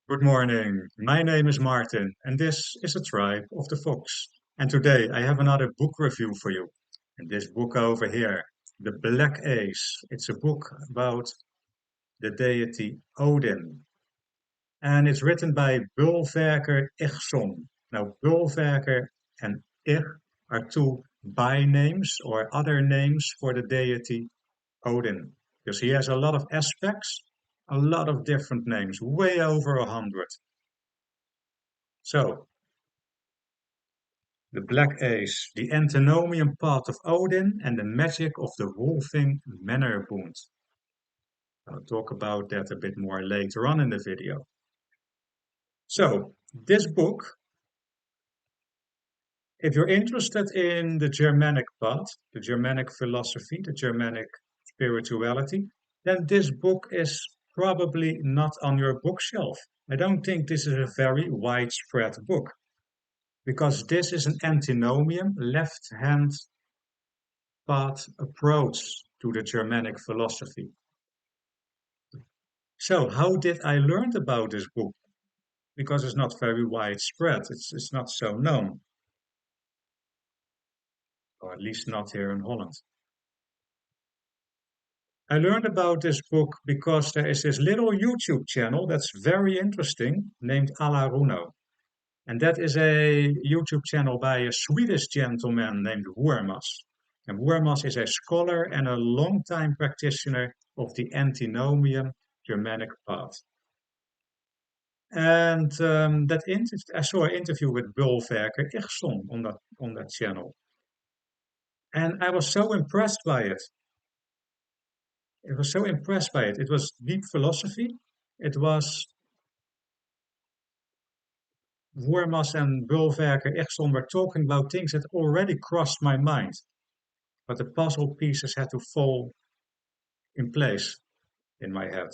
Good morning. My name is Martin, and this is a Tribe of the Fox. And today I have another book review for you. And this book over here, The Black Ase. It's a book about the deity Odin. And it's written by Bölverkr Yggsson. Now, Bölverkr and Ygg are two bynames or other names for the deity Odin, because he has a lot of aspects, a lot of different names, way over 100. So, the Black Ase, the antinomian path of Odin, and the magic of the wolfing Mannerbund. I'll talk about that a bit more later on in the video. So, this book, if you're interested in the Germanic path, the Germanic philosophy, the Germanic spirituality, then this book is probably not on your bookshelf. I don't think this is a very widespread book, because this is an antinomian, left-hand path approach to the Germanic philosophy. So, how did I learn about this book? Because it's not very widespread, it's not so known, or at least not here in Holland. I learned about this book because there is this little YouTube channel that's very interesting named Alla Runo. And that is a YouTube channel by a Swedish gentleman named Wormas. And Wormas is a scholar and a long-time practitioner of the antinomian Germanic path. And I saw an interview with Bölverkr Yggsson on that channel. And I was so impressed by it. I was so impressed by it. It was deep philosophy. It was Wormas and Bölverkr Yggsson were talking about things that already crossed my mind. But the puzzle pieces had to fall in place in my head.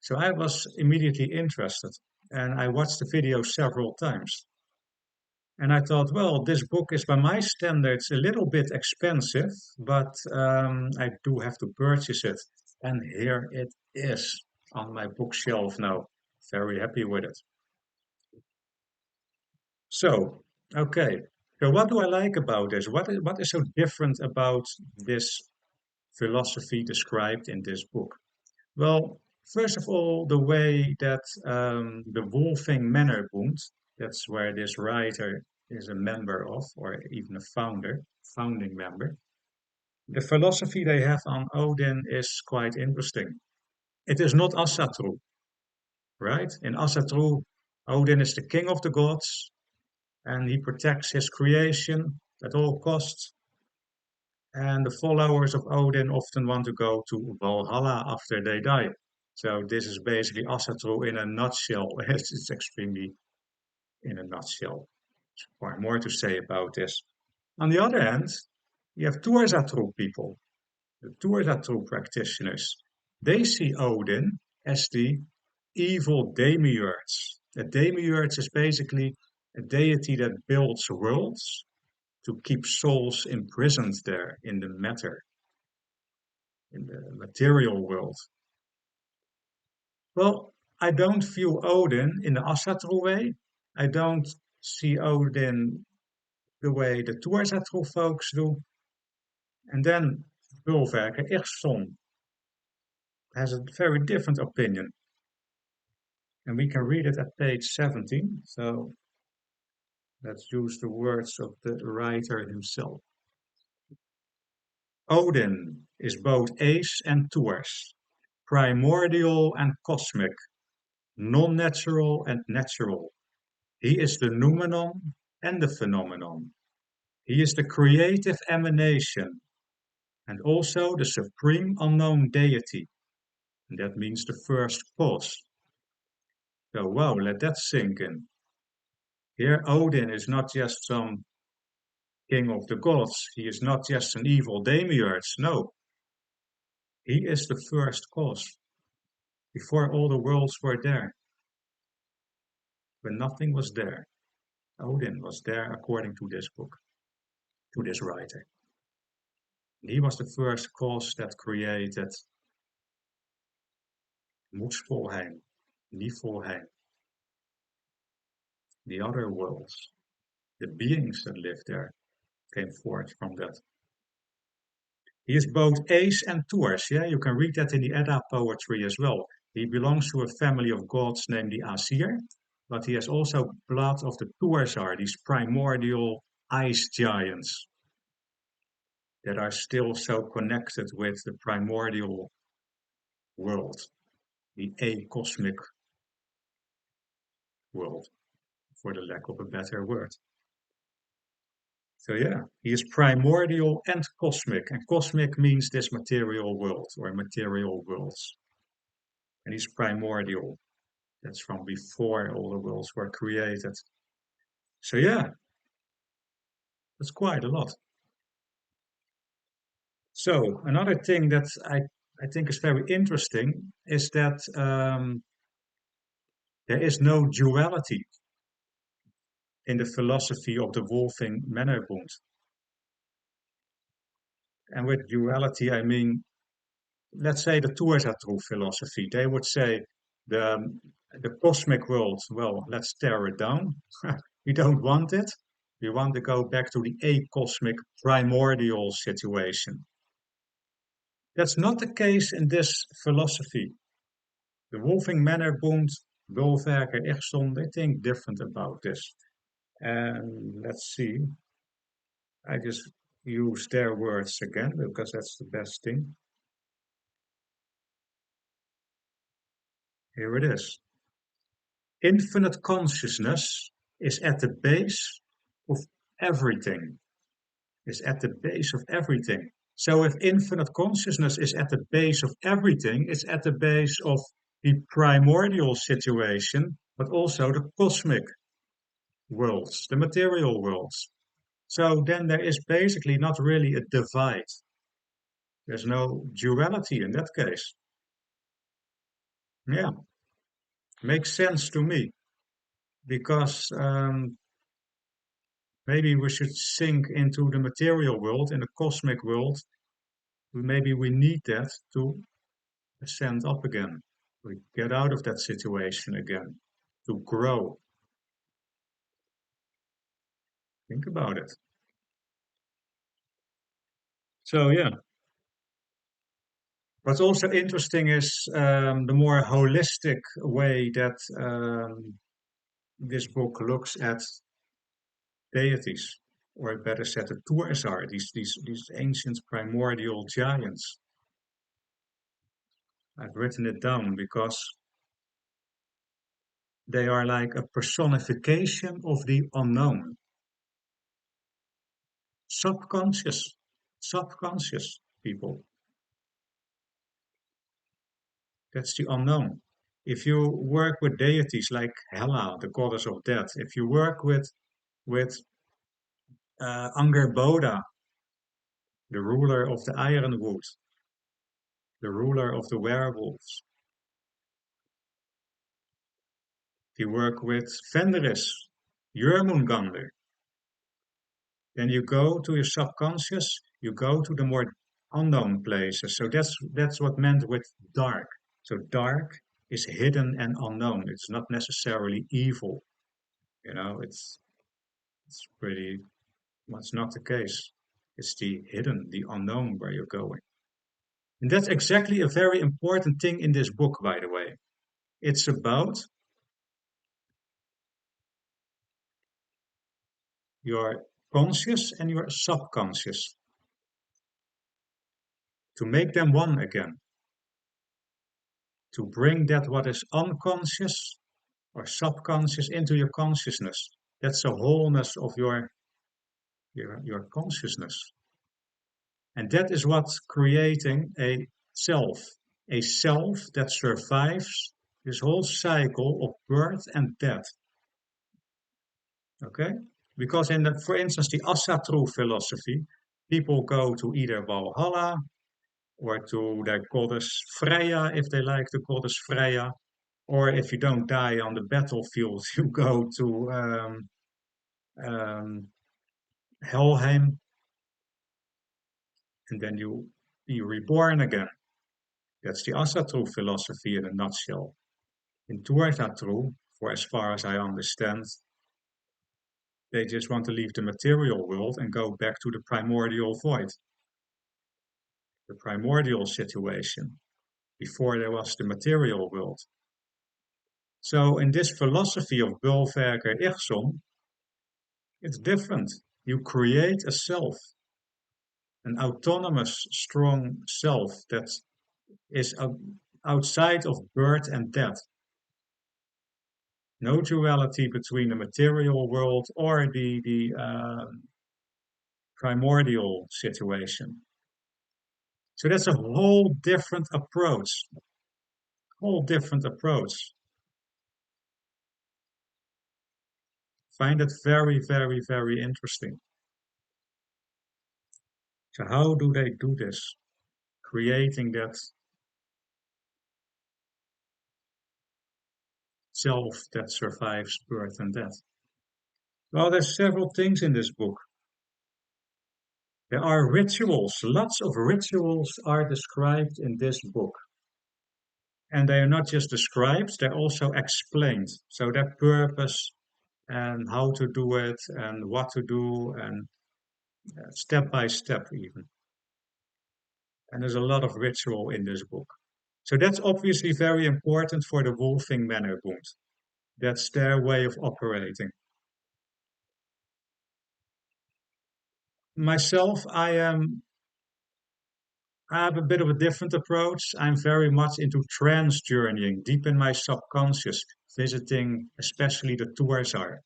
So I was immediately interested. And I watched the video several times. And I thought, well, this book is by my standards a little bit expensive, but I do have to purchase it. And here it is on my bookshelf now. Very happy with it. So, okay. So what do I like about this? What is so different about this philosophy described in this book? Well, first of all, the way that the Wolfing Mannerbund, that's where this writer is a member of, or even a founding member. The philosophy they have on Odin is quite interesting. It is not Asatru, right? In Asatru, Odin is the king of the gods, and he protects his creation at all costs. And the followers of Odin often want to go to Valhalla after they die. So this is basically Asatru in a nutshell. It's extremely in a nutshell. There's far more to say about this. On the other hand, you have Thursatru people, the Thursatru practitioners. They see Odin as the evil demiurge. A demiurge is basically a deity that builds worlds to keep souls imprisoned there in the matter, in the material world. Well, I don't view Odin in the Asatru way. I don't see Odin the way the Thursatru folks do. And then Bölverkr Yggsson has a very different opinion. And we can read it at page 17. So let's use the words of the writer himself. Odin is both Ace and Thurs, primordial and cosmic, non-natural and natural. He is the noumenon and the phenomenon. He is the creative emanation and also the supreme unknown deity. And that means the first cause. So, wow, let that sink in. Here, Odin is not just some king of the gods. He is not just an evil demiurge. No, he is the first cause. Before all the worlds were there, when nothing was there, Odin was there according to this book, to this writer. He was the first cause that created Muspelheim, Niflheim, the other worlds, the beings that live there came forth from that. He is both Ace and Tours. Yeah, you can read that in the Edda poetry as well. He belongs to a family of gods named the Aesir, but he has also blood of the Thursar, these primordial ice giants that are still so connected with the primordial world, the a-cosmic world, for the lack of a better word. So yeah, he is primordial and cosmic means this material world or material worlds. And he's primordial. That's from before all the worlds were created. So yeah, that's quite a lot. So another thing that I think is very interesting is that there is no duality in the philosophy of the Wolfing Mannerbund. And with duality, I mean, let's say the Thursatru philosophy. They would say the the cosmic world, well, let's tear it down. We don't want it. We want to go back to the a-cosmic primordial situation. That's not the case in this philosophy. The Wolfing Mannerbund, Bölverkr, Yggsson, they think different about this. And let's see, I just use their words again because that's the best thing. Here it is. Infinite consciousness is at the base of everything. Is at the base of everything. So if infinite consciousness is at the base of everything, it's at the base of the primordial situation, but also the cosmic worlds, the material worlds. So then there is basically not really a divide. There's no duality in that case. Yeah, makes sense to me because maybe we should sink into the material world, in the cosmic world. Maybe we need that to ascend up again. We get out of that situation again to grow. Think about it. So yeah, what's also interesting is the more holistic way that this book looks at deities, or better said, the Thursar, these ancient primordial giants. I've written it down because they are like a personification of the unknown, subconscious, subconscious people. That's the unknown. If you work with deities like Hela, the goddess of death, if you work with Angerboda, the ruler of the Ironwood, the ruler of the werewolves, if you work with Fenris, Jörmungandr, then you go to your subconscious, you go to the more unknown places. So that's what meant with dark. So dark is hidden and unknown. It's not necessarily evil. You know, it's pretty much not the case. It's the hidden, the unknown where you're going. And that's exactly a very important thing in this book, by the way. It's about your conscious and your subconscious to make them one again, to bring that what is unconscious or subconscious into your consciousness. That's the wholeness of your consciousness. And that is what's creating a self that survives this whole cycle of birth and death. Okay? Because for instance, the Asatru philosophy, people go to either Valhalla or to their goddess Freya, if they like the goddess Freya, or if you don't die on the battlefield, you go to um, Helheim, and then you be reborn again. That's the Asatru philosophy in a nutshell. In Thursatru, for as far as I understand, they just want to leave the material world and go back to the primordial void, the primordial situation, before there was the material world. So in this philosophy of Bölverkr Yggsson, it's different. You create a self, an autonomous, strong self that is outside of birth and death. No duality between the material world or the primordial situation. So that's a whole different approach. Whole different approach. Find it very, very, very interesting. So how do they do this? Creating that self that survives birth and death. Well, there's several things in this book. There are rituals. Lots of rituals are described in this book. And they are not just described, they're also explained. So their purpose and how to do it and what to do and step by step even. And there's a lot of ritual in this book. So that's obviously very important for the Wolfing Manor Bund. That's their way of operating. Myself, I have a bit of a different approach. I'm very much into trance journeying, deep in my subconscious, visiting especially the Thursatru.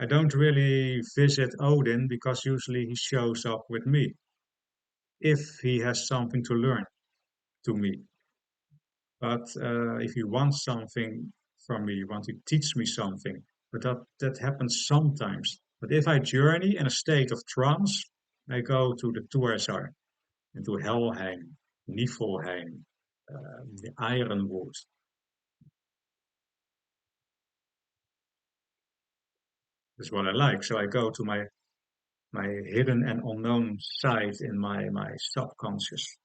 I don't really visit Odin because usually he shows up with me if he has something to learn to me. But if he wants something from me, wants to teach me something, but that happens sometimes. But if I journey in a state of trance, I go to the Thursatru, into Helheim, Niflheim, the Ironwood. That's what I like. So I go to my hidden and unknown side in my subconscious.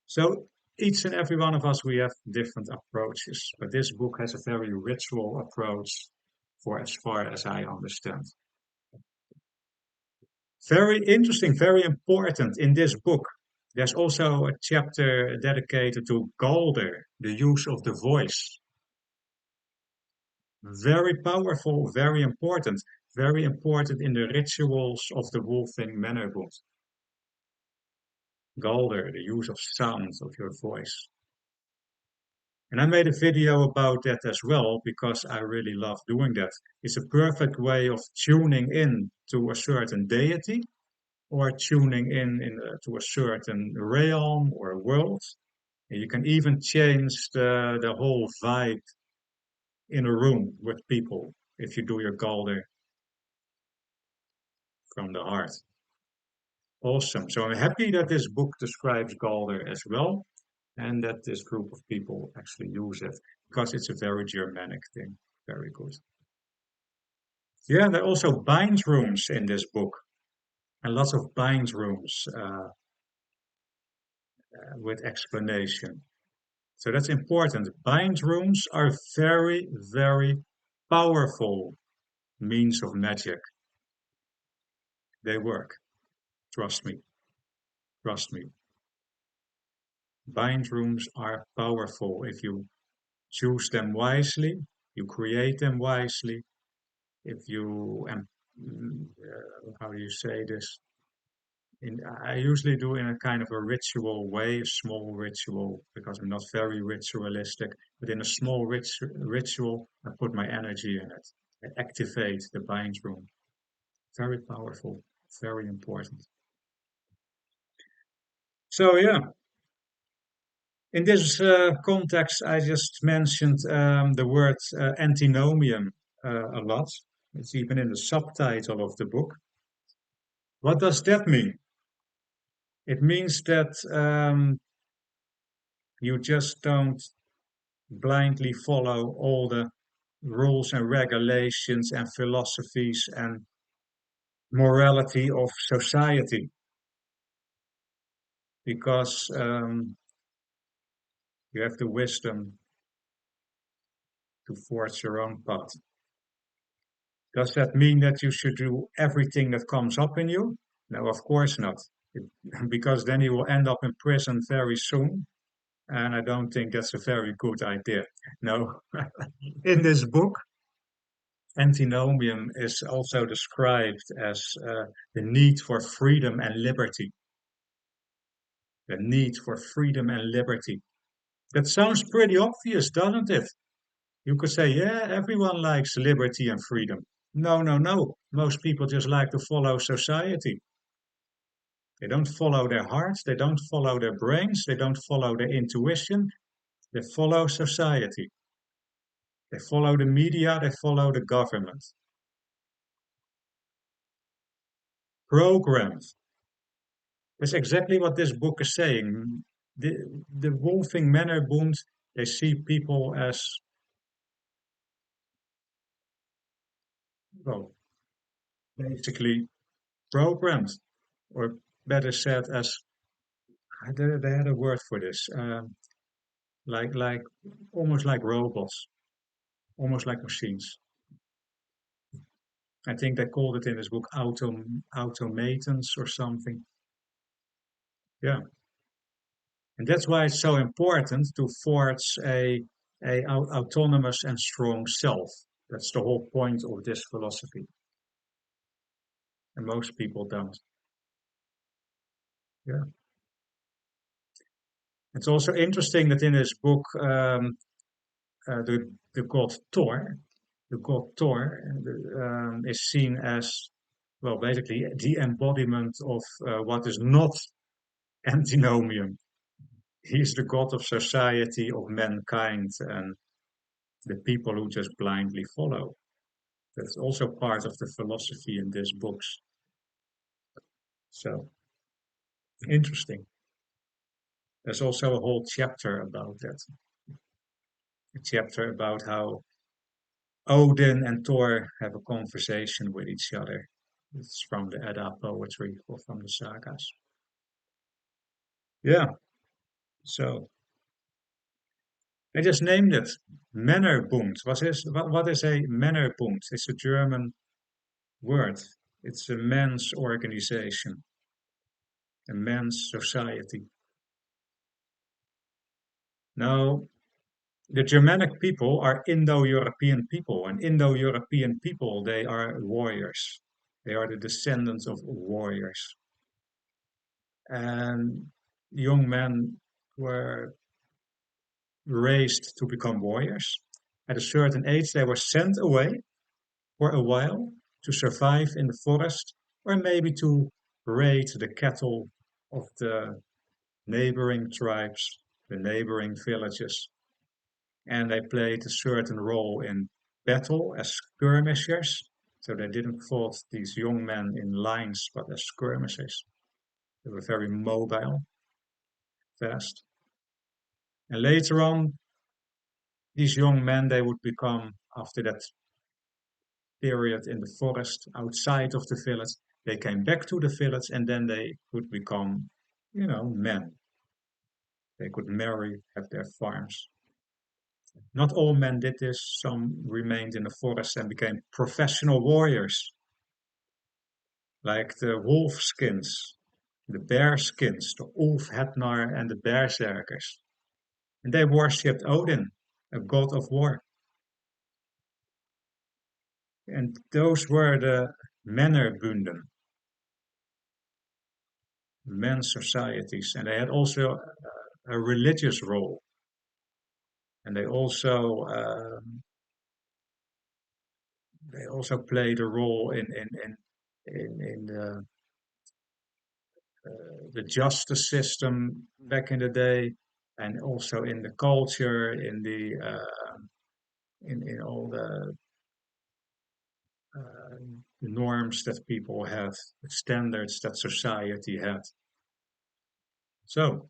So each and every one of us, we have different approaches, but this book has a very ritual approach for as far as I understand. Very interesting, very important in this book. There's also a chapter dedicated to Galder, the use of the voice. Very powerful, very important in the rituals of the Wolfing Manor Bund. Galder, the use of sound of your voice. And I made a video about that as well because I really love doing that. It's a perfect way of tuning in to a certain deity or tuning in to a certain realm or world. And you can even change the whole vibe in a room with people if you do your Galder from the heart. Awesome. So I'm happy that this book describes Galder as well and that this group of people actually use it because it's a very Germanic thing. Very good. Yeah, there are also bind rooms in this book and lots of bind rooms with explanation. So that's important. Bind rooms are very, very powerful means of magic. They work. Trust me. Trust me. Bind rooms are powerful if you choose them wisely, you create them wisely, if you, how do you say this? I usually do in a kind of a ritual way, a small ritual, because I'm not very ritualistic, but in a small ritual, I put my energy in it. I activate the bind room. Very powerful, very important. So yeah, in this context, I just mentioned the word antinomian a lot. It's even in the subtitle of the book. What does that mean? It means that you just don't blindly follow all the rules and regulations and philosophies and morality of society. Because You have the wisdom to forge your own path. Does that mean that you should do everything that comes up in you? No, of course not. It, because then you will end up in prison very soon. And I don't think that's a very good idea. No. In this book, antinomian is also described as the need for freedom and liberty. The need for freedom and liberty. That sounds pretty obvious, doesn't it? You could say, yeah, everyone likes liberty and freedom. No, no, no. Most people just like to follow society. They don't follow their hearts, they don't follow their brains, they don't follow their intuition, they follow society. They follow the media, they follow the government. Programmed. That's exactly what this book is saying. The Wolfing Mannerbund, they see people as, well, basically programmed, or better said, as they had a word for this, like almost like robots, almost like machines. I think they called it in this book automatons or something. Yeah, and that's why it's so important to forge a autonomous and strong self. That's the whole point of this philosophy, and most people don't. Yeah, it's also interesting that in this book, the god Thor, the god Thor, is seen as, well, basically the embodiment of what is not antinomian. He's the god of society, of mankind, and the people who just blindly follow. That's also part of the philosophy in these books. So interesting. There's also a whole chapter about that. A chapter about how Odin and Thor have a conversation with each other. It's from the Edda poetry or from the sagas. Yeah, so I just named it Männerbund. What is a Männerbund? It's a German word. It's a men's organization, a men's society. Now, the Germanic people are Indo-European people, and Indo-European people, they are warriors. They are the descendants of warriors. And young men were raised to become warriors. At a certain age, they were sent away for a while to survive in the forest, or maybe to raid the cattle of the neighboring tribes, the neighboring villages. And they played a certain role in battle as skirmishers. So they didn't fought these young men in lines, but as skirmishers. They were very mobile, fast. And later on, these young men, they would become, after that period in the forest outside of the village, they came back to the village and then they could become, men. They could marry, have their farms. Not all men did this. Some remained in the forest and became professional warriors, like the wolf skins, the bear skins, the Ulfhednar and the Berserkers. And they worshipped Odin, a god of war. And those were the Männerbunden, men's societies. And they had also a religious role. And they also played a role in the justice system back in the day, and also in the culture, in all the norms that people have, the standards that society had. So,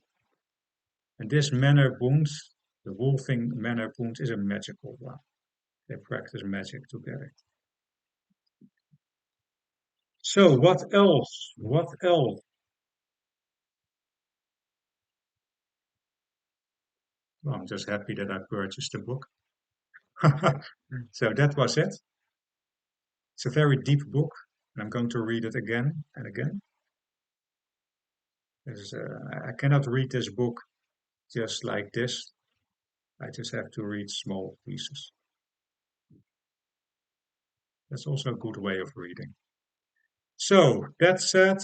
and this Männerbund, the Wolfing Männerbund, is a magical one. They practice magic together. So, what else? What else? Well, I'm just happy that I purchased the book. So that was it. It's a very deep book. I'm going to read it again and again. I cannot read this book just like this. I just have to read small pieces. That's also a good way of reading. So, that said,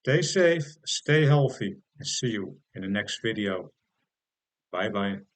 stay safe, stay healthy, and see you in the next video. Bye bye.